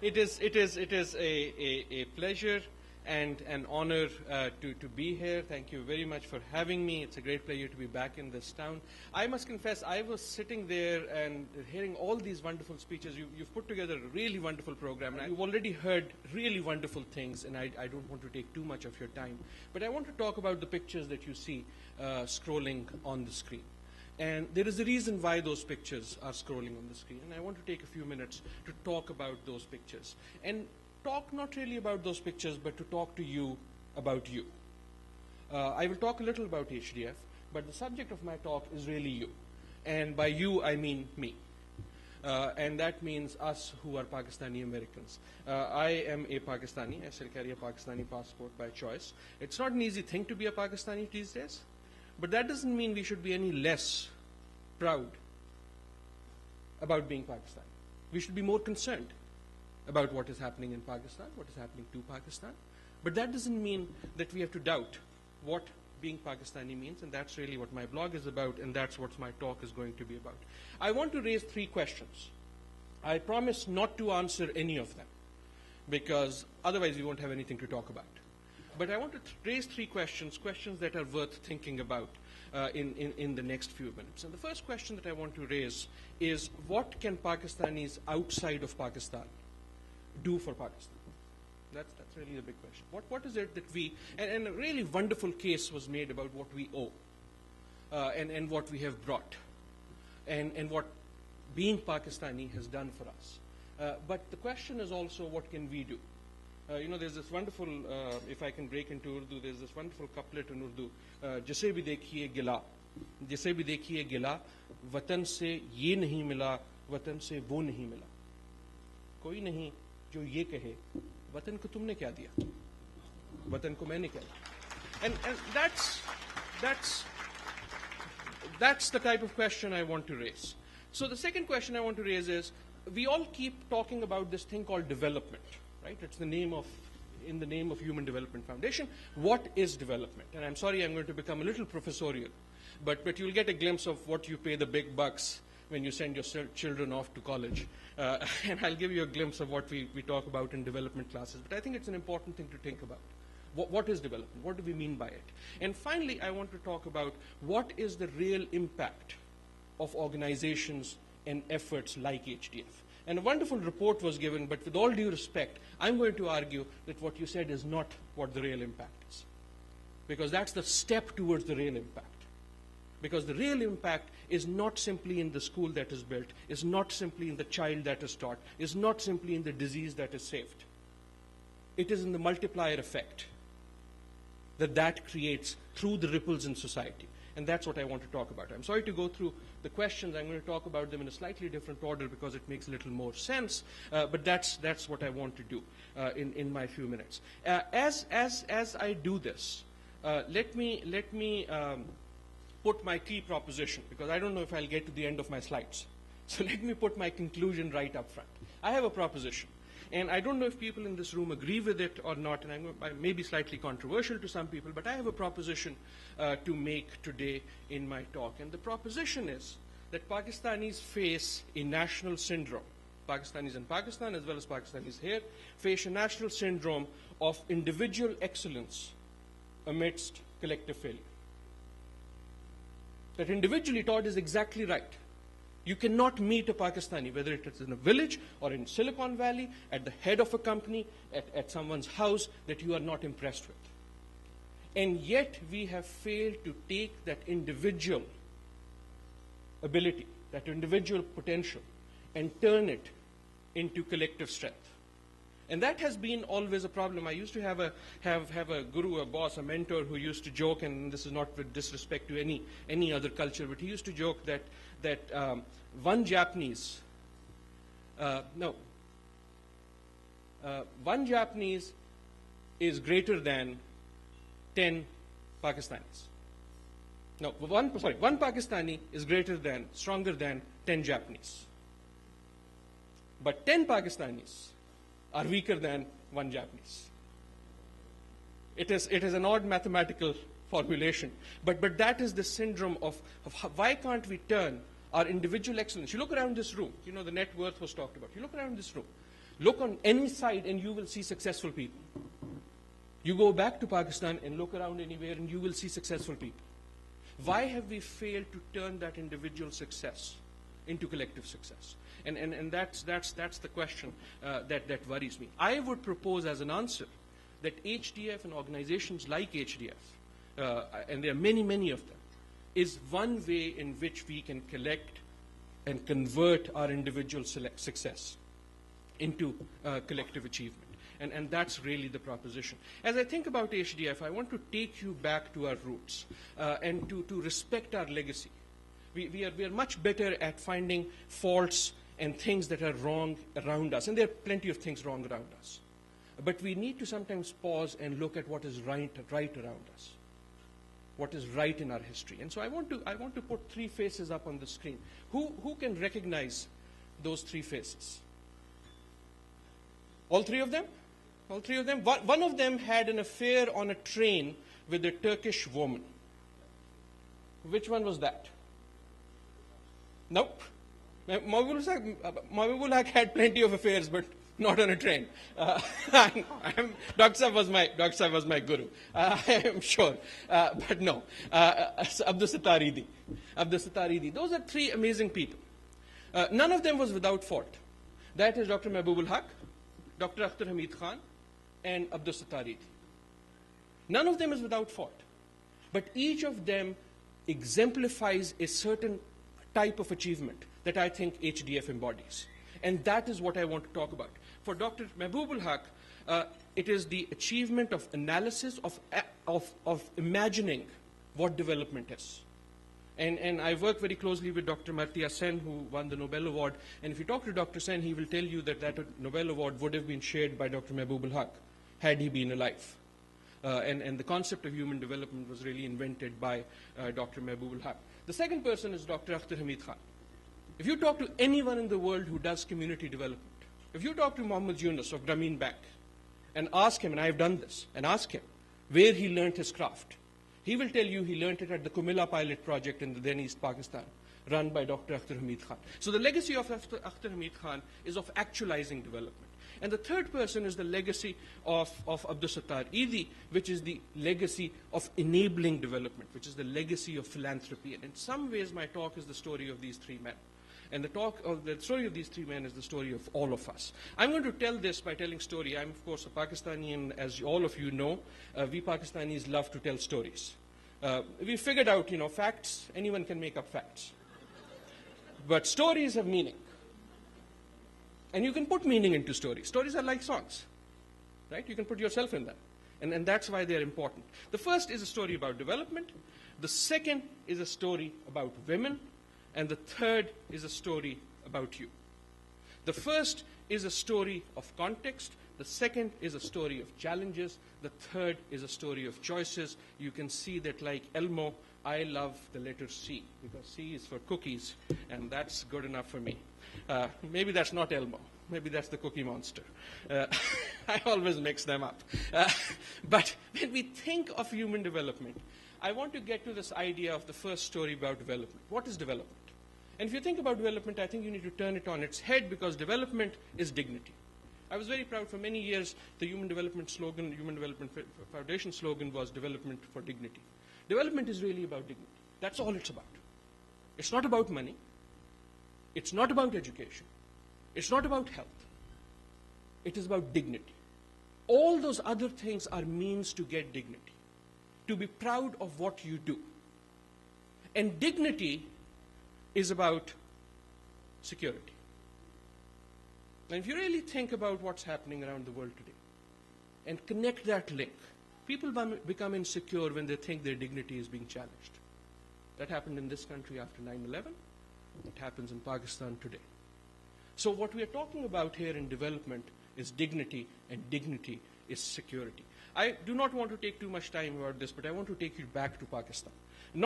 It is a pleasure and an honor to be here. Thank you very much for having me. It's a great pleasure to be back in this town. I must confess, I was sitting there and hearing all these wonderful speeches. You've put together a really wonderful program. And you've already heard really wonderful things, and I don't want to take too much of your time. But I want to talk about the pictures that you see scrolling on the screen. And there is a reason why those pictures are scrolling on the screen. And I want to take a few minutes to talk about those pictures. And talk not really about those pictures, but to talk to you about you. I will talk a little about HDF, but the subject of my talk is really you. And by you, I mean me. And that means us who are Pakistani Americans. I am a Pakistani. I still carry a Pakistani passport by choice. It's not an easy thing to be a Pakistani these days, but that doesn't mean we should be any less proud about being Pakistani. We should be more concerned about what is happening in Pakistan, what is happening to Pakistan. But that doesn't mean that we have to doubt what being Pakistani means, and that's really what my blog is about, and that's what my talk is going to be about. I want to raise 3 questions. I promise not to answer any of them, because otherwise we won't have anything to talk about. But I want to raise 3 questions that are worth thinking about in the next few minutes. And the first question that I want to raise is, what can Pakistanis outside of Pakistan do for Pakistan? That's really the big question. What is it that we, and a really wonderful case was made about what we owe and what we have brought and what being Pakistani has done for us. But the question is also, what can we do? There's this wonderful, if I can break into Urdu, there's this wonderful couplet in Urdu, जैसे भी देखिए गिला, जैसे भी देखिए गिला, वतन से ये नहीं मिला, वतन से वो नहीं मिला. कोई नहीं जो ये कहे, वतन को तुमने क्या दिया? वतन को मैंने क्या दिया? And that's the type of question I want to raise. So the second question I want to raise is, we all keep talking about this thing called development. Right? It's in the name of Human Development Foundation. What is development? And I'm sorry, I'm going to become a little professorial, but you'll get a glimpse of what you pay the big bucks when you send your children off to college. And I'll give you a glimpse of what we talk about in development classes. But I think it's an important thing to think about. What is development? What do we mean by it? And finally, I want to talk about what is the real impact of organizations and efforts like HDF. And a wonderful report was given, but with all due respect, I'm going to argue that what you said is not what the real impact is. Because that's the step towards the real impact. Because the real impact is not simply in the school that is built, is not simply in the child that is taught, is not simply in the disease that is saved. It is in the multiplier effect that creates through the ripples in society. And that's what I want to talk about. I'm sorry to go through the questions. I'm going to talk about them in a slightly different order because it makes a little more sense. But that's what I want to do in my few minutes. As I do this, let me put my key proposition, because I don't know if I'll get to the end of my slides. So let me put my conclusion right up front. I have a proposition. And I don't know if people in this room agree with it or not, and I may be slightly controversial to some people, but I have a proposition to make today in my talk. And the proposition is that Pakistanis face a national syndrome. Pakistanis in Pakistan, as well as Pakistanis here, face a national syndrome of individual excellence amidst collective failure. That individually taught is exactly right. You cannot meet a Pakistani, whether it is in a village or in Silicon Valley, at the head of a company, at someone's house, that you are not impressed with. And yet we have failed to take that individual ability, that individual potential, and turn it into collective strength. And that has been always a problem. I used to have a guru, a boss, a mentor who used to joke, and this is not with disrespect to any other culture, but he used to joke that one Japanese is greater than 10 Pakistanis. No, one Pakistani is stronger than 10 Japanese. But 10 Pakistanis are weaker than one Japanese. It is an odd mathematical formulation, but that is the syndrome of why can't we turn our individual excellence? You look around this room, the net worth was talked about. You look around this room. Look on any side and you will see successful people. You go back to Pakistan and look around anywhere and you will see successful people. Why have we failed to turn that individual success into collective success? And that's the question that worries me. I would propose as an answer that HDF and organizations like HDF, and there are many, many of them, is one way in which we can collect and convert our individual success into collective achievement. And that's really the proposition. As I think about HDF, I want to take you back to our roots and to respect our legacy. We are much better at finding faults and things that are wrong around us. And there are plenty of things wrong around us. But we need to sometimes pause and look at what is right around us, what is right in our history. And so I want to put three faces up on the screen. Who can recognize those three faces? All three of them? All three of them? One of them had an affair on a train with a Turkish woman. Which one was that? Nope. Mawibul Haq had plenty of affairs, but not on a train. Dr. Saab was my guru. I am sure. But no. Abdul Sattar Idi. Those are three amazing people. None of them was without fault. That is Dr. Mehboob Haq, Dr. Akhtar Hamid Khan, and Abdul Sattar Idi. None of them is without fault. But each of them exemplifies a certain type of achievement that I think HDF embodies. And that is what I want to talk about. For Dr. Mehboob Haq, it is the achievement of analysis, of imagining what development is. And I work very closely with Dr. Amartya Sen, who won the Nobel Award. And if you talk to Dr. Sen, he will tell you that that Nobel Award would have been shared by Dr. Mehboob Haq had he been alive. And the concept of human development was really invented by Dr. Mehboob Haq. The second person is Dr. Akhtar Hamid Khan. If you talk to anyone in the world who does community development, if you talk to Mohammed Yunus of Grameen Bank and ask him, and I have done this, and ask him where he learned his craft, he will tell you he learned it at the Kumila pilot project in the then East Pakistan, run by Dr. Akhtar Hamid Khan. So the legacy of Akhtar Hamid Khan is of actualizing development. And the third person is the legacy of Abdul Sattar Idi, which is the legacy of enabling development, which is the legacy of philanthropy. And in some ways, my talk is the story of these three men. And the story of these three men is the story of all of us. I'm going to tell this by telling story. I'm, of course, a Pakistani, and as all of you know, we Pakistanis love to tell stories. We figured out, facts, anyone can make up facts. But stories have meaning. And you can put meaning into stories. Stories are like songs, right? You can put yourself in them. And that's why they're important. The first is a story about development. The second is a story about women. And the third is a story about you. The first is a story of context. The second is a story of challenges. The third is a story of choices. You can see that, like Elmo, I love the letter C, because C is for cookies, and that's good enough for me. Maybe that's not Elmo. Maybe that's the Cookie Monster. I always mix them up. But when we think of human development, I want to get to this idea of the first story about development. What is development? And if you think about development, I think you need to turn it on its head, because development is dignity. I was very proud for many years. The Human Development Foundation slogan was development for dignity. Development is really about dignity. That's all it's about. It's not about money. It's not about education. It's not about health. It is about dignity. All those other things are means to get dignity, to be proud of what you do. And dignity is about security. And if you really think about what's happening around the world today and connect that link, people become insecure when they think their dignity is being challenged. That happened in this country after 9/11. It happens in Pakistan today. So what we are talking about here in development is dignity, and dignity is security. I do not want to take too much time about this, but I want to take you back to Pakistan.